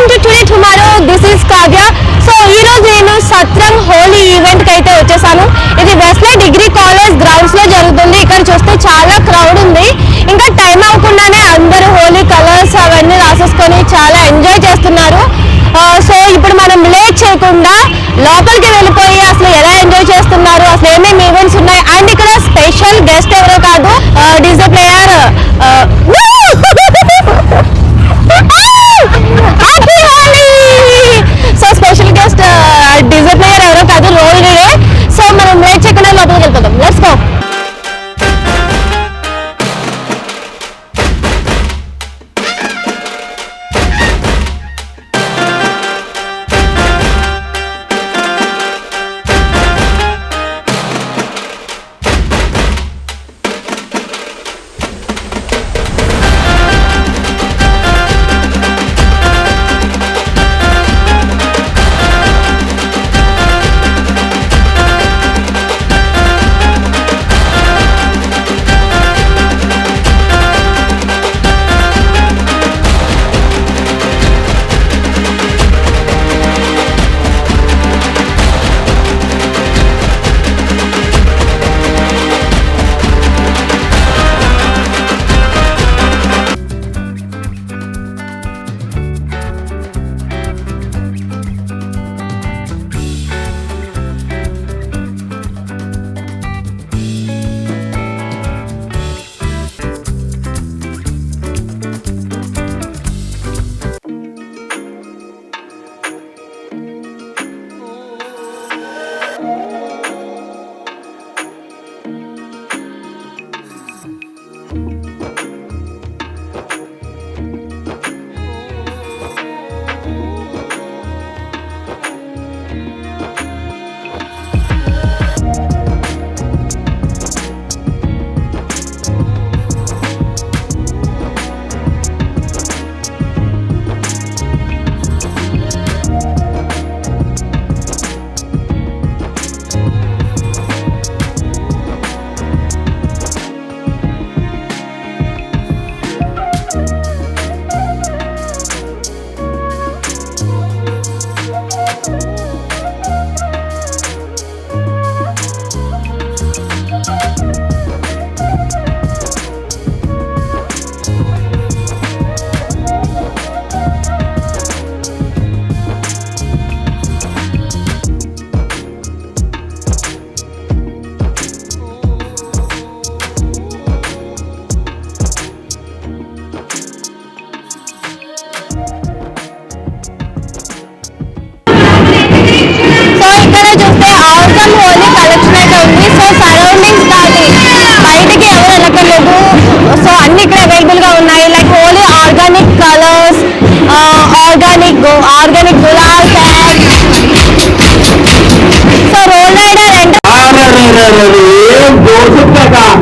Welcome to today tomorrow. This is Kavya. So ఈ రోజు నేను సత్రం హోలీ ఈవెంట్ కి అయితే వచ్చేసాను. ఇది వెస్లే డిగ్రీ కాలేజ్ గ్రౌండ్స్ లో జరుగుతుంది. ఇక్కడ చూస్తే చాలా క్రౌడ్ ఉంది. ఇంకా టైం అవ్వకుండానే అందరూ హోలీ కలర్స్ అవన్నీ రాసేసుకొని చాలా ఎంజాయ్ చేస్తున్నారు. సో ఇప్పుడు మనం లేట్ చేయకుండా లోపలికి వెళ్ళిపోయి అసలు ఎలా ఎంజాయ్ చేస్తున్నారు, అసలు ఏమేమి ఈవెంట్స్ ఉన్నాయి, అండ్ ఇక్కడ స్పెషల్ గెస్ట్ ఎవరో కాదు, DJ player so special guest DJ player ఎవరో కాదు, రోల్ డే. సో మనం లేట్ చేయకుండా లోపలికి వెళ్ళిపోతాం. Let's go. Organic gulal so roll కోరుకుంటున్నాం.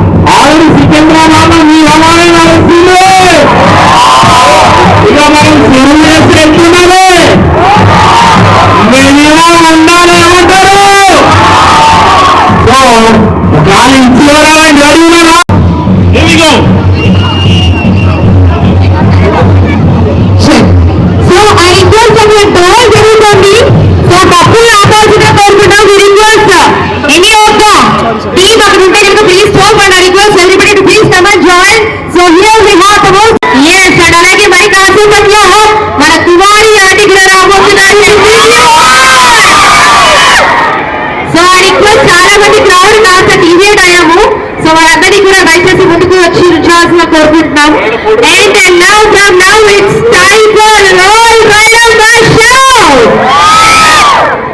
And now it's time for roll show.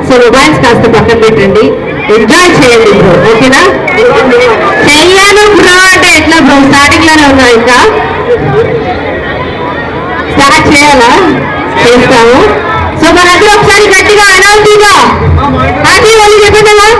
So mobiles కాస్త పక్కన పెట్టండి, ఎంజాయ్ చేయండి బ్రో. ఓకేనా? చెయ్యాను బ్రో అంటే ఎట్లా బ్రో? స్టార్టింగ్ లోనే ఉన్నా, ఇంకా స్టార్ట్ చేయాలా? చేస్తాము. సో మనందరూ ఒకసారి గట్టిగా అనాల్సిందిగా హ్యాపీ హోలీ చెప్పండి అలా.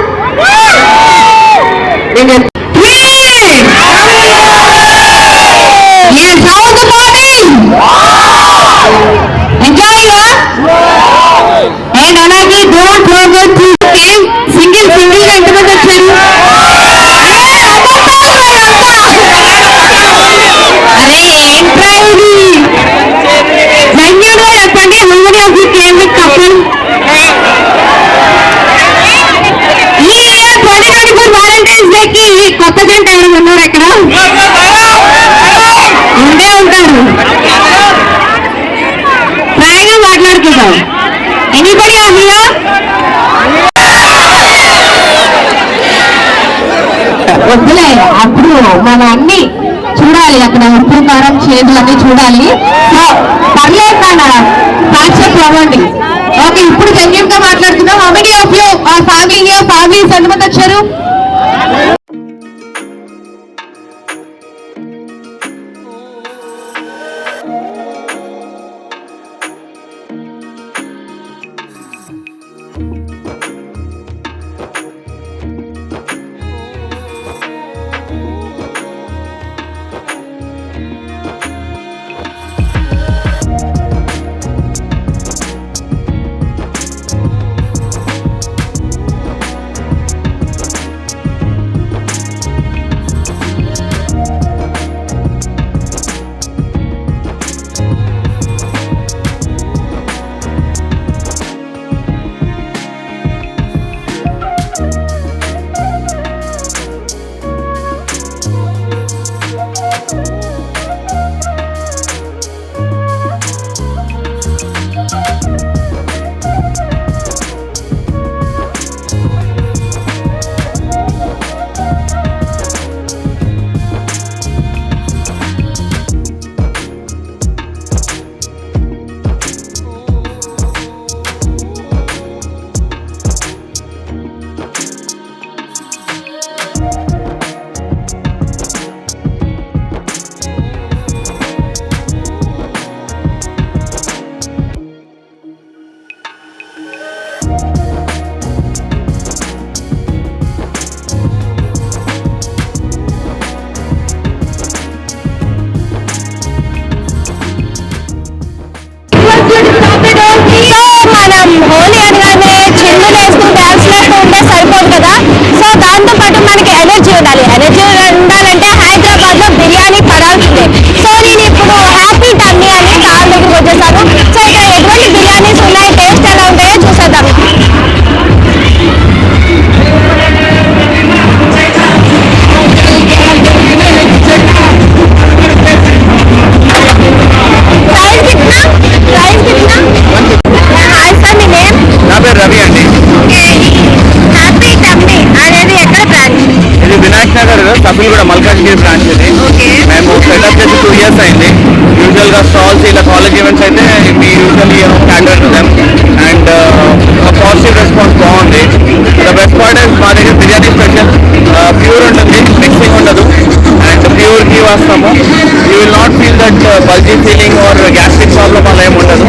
Anybody are here? వద్దులే అప్పుడు మనం అన్ని చూడాలి, అక్కడ ఉప్పు కారం చేతులు అన్ని చూడాలి. సో పర్లేదు నాన్న, వాట్సాప్ అవ్వండి. ఓకే, ఇప్పుడు జెన్యూన్ గా మాట్లాడుతున్నాం. How many of you are family here? Families ఎంతమంది వచ్చారు? మనం హోలీ అనగానే చిందులు వేస్తూ డాన్స్ వేస్తూ ఉంటే సరిపోదు కదా. సో దాంతో పాటు మనకి ఎనర్జీ ఉండాలి. ఎనర్జీ ఉండాలంటే హైదరాబాద్ లో బిర్యానీ పడాల్సిందే. సో నేను ఇప్పుడు హ్యాపీ టమ్మీ అని స్టాల్ దగ్గరికి వచ్చేసాను. సో ఇక్కడ ఎటువంటి బిర్యానీస్ ఉన్నాయి, టేస్ట్ ఎలా ఉంటాయో చూసేద్దాం. రవి అండి. హ్యాపీ టమ్మీ అనేది ఎక్కడ బ్రాంచ్? ఇది వినాయక్ నగర్ సబ్బులగూడ మల్కాజ్గిరి బ్రాంచ్. ఇది మేము సెటప్ చేసి 2 years అయింది. యూజువల్ గా స్టాల్స్ ఇలా కాలేజ్ ఈవెంట్స్ అయితే మీ usually candidate them and positive response బాగుంది. ద బెస్ట్ పార్ట్ ఇస్ మా దగ్గర బిర్యానీ స్పెషల్ ప్యూర్ ఉంటుంది, మిక్సింగ్ ఉండదు అండ్ ప్యూర్ ఘీ వేస్తాము. You will not feel that bulgy feeling or gastric problem అలా ఏమి ఉండదు.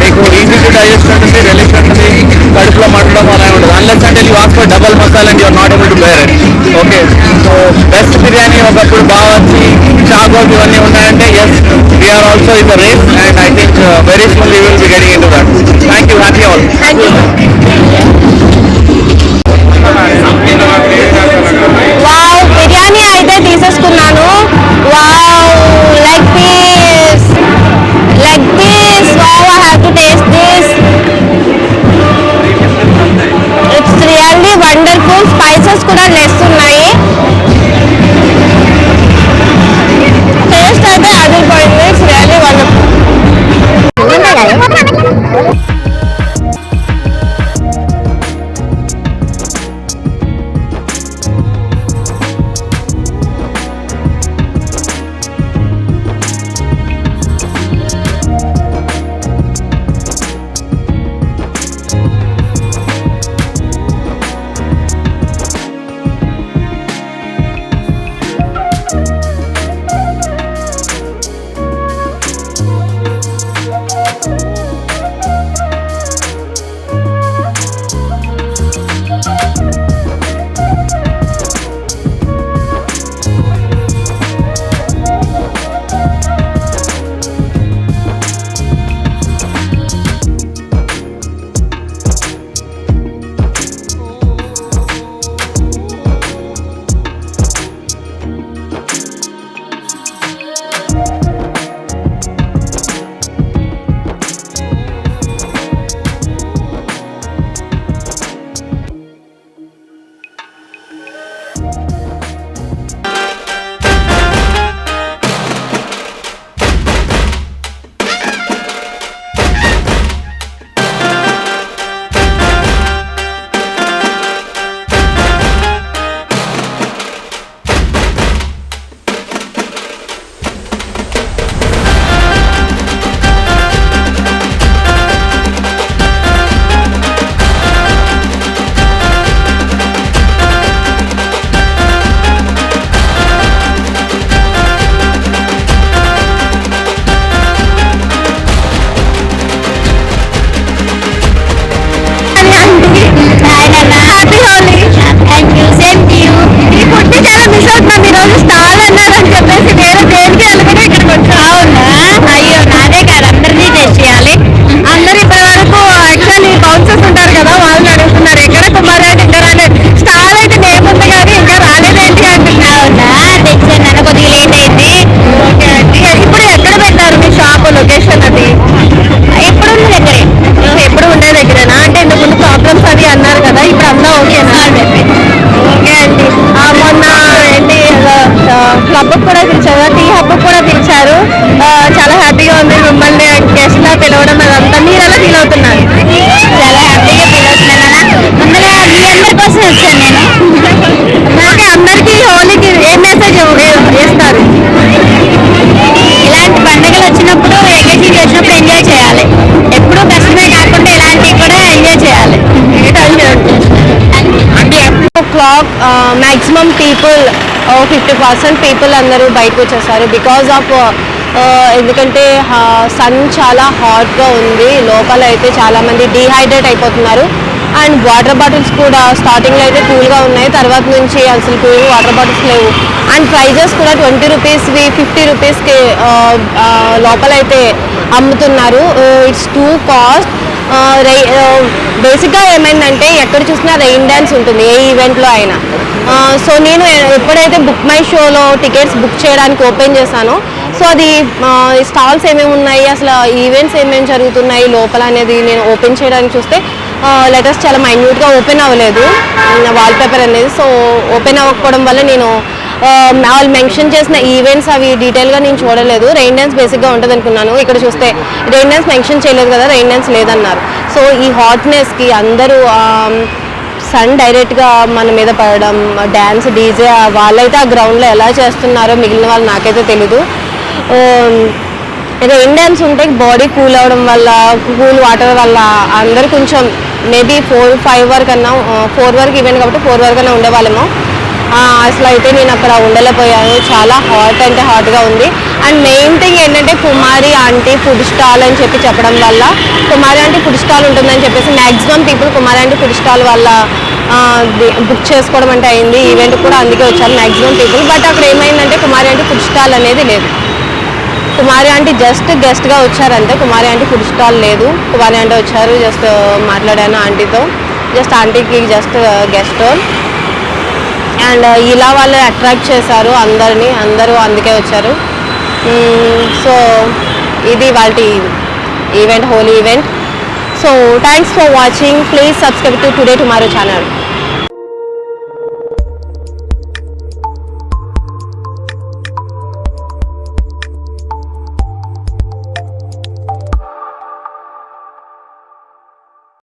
మీకు ఈజీ టు డైజెస్ట్ ఉంటుంది, రిలీఫ్ ఉంటుంది, కడుపులో మట్టడం అలా ఉండదు. అన్లెస్ అంటే you ask for double masala and you are not able to bear it. Okay, so best biryani ఒకప్పుడు బావర్చి చాగోస్ ఇవన్నీ ఉన్నాయంటే yes, we are also in the race and I think very soon you will be getting in to that. Thank you, happy all. Wow, biryani అయితే తీసేసుకున్నాను. Wow, like this, wow, I have to taste this. It's really wonderful. Spices కూడా less ఉన్నాయి. Taste అయితే అదిరిపోయింది. It's really wonderful. Club కూడా పిలిచారు, tea hub కూడా పిలిచారు. చాలా హ్యాపీగా ఉంది మిమ్మల్ని గెస్ట్ లా పిలవడం అదంతా. మీరు ఎలా ఫీల్ అవుతున్నారు? చాలా హ్యాపీగా ఫీల్ అవుతున్నాను. ముందుగా మీ అందరి కోసం వచ్చాను నేను. ఓకే, అందరికీ హోలీకి ఏ మెసేజ్ ఇస్తారు? ఇలాంటి పండుగలు వచ్చినప్పుడు వెకేషన్ వచ్చినప్పుడు ఎంజాయ్ చేయాలి. ఎప్పుడూ కష్టమే కాకుండా ఇలాంటివి కూడా ఎంజాయ్ చేయాలి. క్లాక్ మ్యాక్సిమం పీపుల్ 50% పీపుల్ అందరూ బయటకు వచ్చేసారు బికాజ్ ఆఫ్ ఎందుకంటే సన్ చాలా హాట్గా ఉంది. లోపల అయితే చాలామంది డీహైడ్రేట్ అయిపోతున్నారు. అండ్ వాటర్ బాటిల్స్ కూడా స్టార్టింగ్లో అయితే కూల్గా ఉన్నాయి, తర్వాత నుంచి అసలు కూల్ వాటర్ బాటిల్స్ లేవు. అండ్ ప్రైజెస్ కూడా 20 రూపీస్వి 50 రూపీస్కి లోపల అయితే అమ్ముతున్నారు. It's two cost. బేసిక్గా ఏమైందంటే ఎక్కడ చూసినా రెయిన్ డ్యాన్స్ ఉంటుంది ఏ ఈవెంట్లో అయినా. సో నేను ఎప్పుడైతే బుక్ మై షోలో టికెట్స్ బుక్ చేయడానికి ఓపెన్ చేశానో, సో అది స్టాల్స్ ఏమేమి ఉన్నాయి, అసలు ఈవెంట్స్ ఏమేమి జరుగుతున్నాయి లోపల అనేది నేను ఓపెన్ చేయడానికి చూస్తే లెటర్స్ చాలా మైన్యూట్గా ఓపెన్ అవ్వలేదు వాల్పేపర్ అనేది. సో ఓపెన్ అవ్వకపోవడం వల్ల నేను వాళ్ళు మెన్షన్ చేసిన ఈవెంట్స్ అవి డీటెయిల్గా నేను చూడలేదు. రెయిన్ డ్యాన్స్ బేసిక్గా ఉంటుంది అనుకున్నాను. ఇక్కడ చూస్తే రెయిన్ డ్యాన్స్ మెన్షన్ చేయలేదు కదా, రెయిన్ డ్యాన్స్ లేదన్నారు. సో ఈ హాట్నెస్కి అందరూ సన్ డైరెక్ట్గా మన మీద పడడం, డ్యాన్స్ డీజే వాళ్ళైతే ఆ గ్రౌండ్లో ఎలా చేస్తున్నారో మిగిలిన వాళ్ళు నాకైతే తెలీదు. రెయిన్ డ్యాన్స్ ఉంటే బాడీ కూల్ అవ్వడం వల్ల, కూల్ వాటర్ వల్ల అందరూ కొంచెం మేబీ 4-5 వరకు అన్నా 4 వరకు ఈవెంట్ కాబట్టి 4 వరకు అన్నా ఉండేవాళ్ళేమో. అసలు అయితే నేను అక్కడ ఉండలేకపోయాను. చాలా హాట్ అంటే హాట్గా ఉంది. అండ్ మెయిన్ థింగ్ ఏంటంటే కుమారి ఆంటీ ఫుడ్ స్టాల్ అని చెప్పి చెప్పడం వల్ల, కుమారి ఆంటీ ఫుడ్ స్టాల్ ఉంటుందని చెప్పేసి మ్యాక్సిమం పీపుల్ కుమారి ఆంటీ ఫుడ్ స్టాల్ వల్ల బుక్ చేసుకోవడం అంటే అయింది. ఈవెంట్ కూడా అందుకే వచ్చారు మ్యాక్సిమం పీపుల్. బట్ అక్కడ ఏమైందంటే కుమారి ఆంటీ ఫుడ్ స్టాల్ అనేది లేదు. కుమారి ఆంటీ జస్ట్ గెస్ట్గా వచ్చారంటే, కుమారి ఆంటీ ఫుడ్ స్టాల్ లేదు. కుమారి ఆంటీ వచ్చారు, జస్ట్ మాట్లాడాను ఆంటీతో, జస్ట్ ఆంటీకి జస్ట్ గెస్ట్. అండ్ ఇలా వాళ్ళు అట్రాక్ట్ చేశారు అందరినీ, అందరూ అందుకే వచ్చారు. సో ఇది వాళ్ళ event, Holi event. So thanks for watching. Please subscribe to today tomorrow channel.